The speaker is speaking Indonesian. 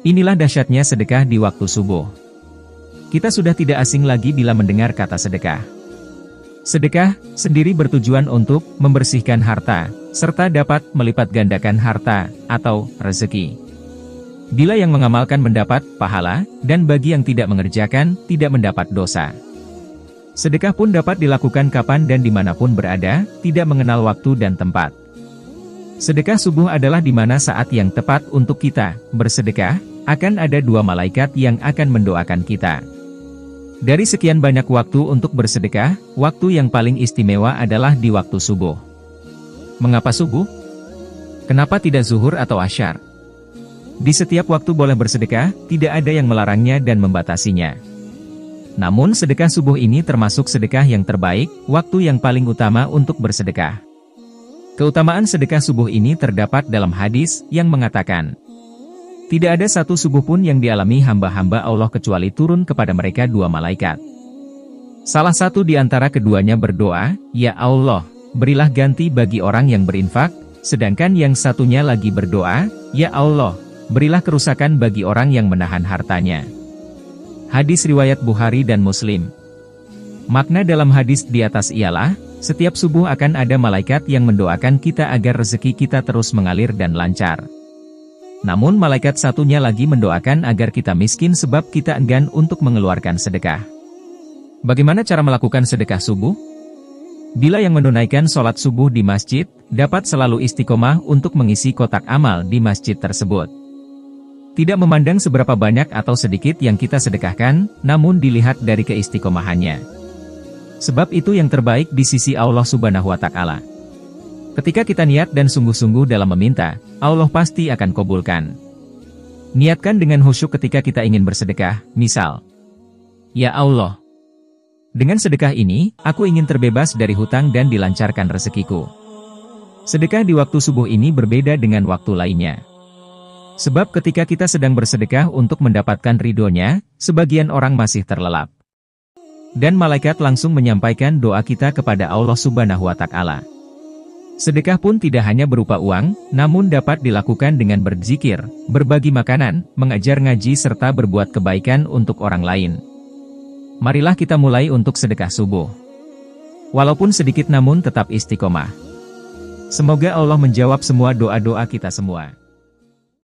Inilah dahsyatnya sedekah di waktu subuh. Kita sudah tidak asing lagi bila mendengar kata sedekah. Sedekah sendiri bertujuan untuk membersihkan harta, serta dapat melipat gandakan harta atau rezeki. Bila yang mengamalkan mendapat pahala, dan bagi yang tidak mengerjakan, tidak mendapat dosa. Sedekah pun dapat dilakukan kapan dan dimanapun berada, tidak mengenal waktu dan tempat. Sedekah subuh adalah di mana saat yang tepat untuk kita bersedekah, akan ada dua malaikat yang akan mendoakan kita. Dari sekian banyak waktu untuk bersedekah, waktu yang paling istimewa adalah di waktu subuh. Mengapa subuh? Kenapa tidak zuhur atau asyar? Di setiap waktu boleh bersedekah, tidak ada yang melarangnya dan membatasinya. Namun sedekah subuh ini termasuk sedekah yang terbaik, waktu yang paling utama untuk bersedekah. Keutamaan sedekah subuh ini terdapat dalam hadis yang mengatakan, tidak ada satu subuh pun yang dialami hamba-hamba Allah kecuali turun kepada mereka dua malaikat. Salah satu di antara keduanya berdoa, "Ya Allah, berilah ganti bagi orang yang berinfak," sedangkan yang satunya lagi berdoa, "Ya Allah, berilah kerusakan bagi orang yang menahan hartanya." Hadis riwayat Bukhari dan Muslim. Makna dalam hadis di atas ialah, setiap subuh akan ada malaikat yang mendoakan kita agar rezeki kita terus mengalir dan lancar. Namun malaikat satunya lagi mendoakan agar kita miskin sebab kita enggan untuk mengeluarkan sedekah. Bagaimana cara melakukan sedekah subuh? Bila yang menunaikan sholat subuh di masjid, dapat selalu istiqomah untuk mengisi kotak amal di masjid tersebut. Tidak memandang seberapa banyak atau sedikit yang kita sedekahkan, namun dilihat dari keistiqomahannya. Sebab itu yang terbaik di sisi Allah Subhanahu wa Ta'ala. Ketika kita niat dan sungguh-sungguh dalam meminta, Allah pasti akan kabulkan. Niatkan dengan khusyuk ketika kita ingin bersedekah, misal, "Ya Allah, dengan sedekah ini, aku ingin terbebas dari hutang dan dilancarkan rezekiku." Sedekah di waktu subuh ini berbeda dengan waktu lainnya. Sebab ketika kita sedang bersedekah untuk mendapatkan ridhonya, sebagian orang masih terlelap. Dan malaikat langsung menyampaikan doa kita kepada Allah Subhanahu wa Ta'ala. Sedekah pun tidak hanya berupa uang, namun dapat dilakukan dengan berzikir, berbagi makanan, mengajar ngaji serta berbuat kebaikan untuk orang lain. Marilah kita mulai untuk sedekah subuh. Walaupun sedikit namun tetap istiqomah. Semoga Allah menjawab semua doa-doa kita semua.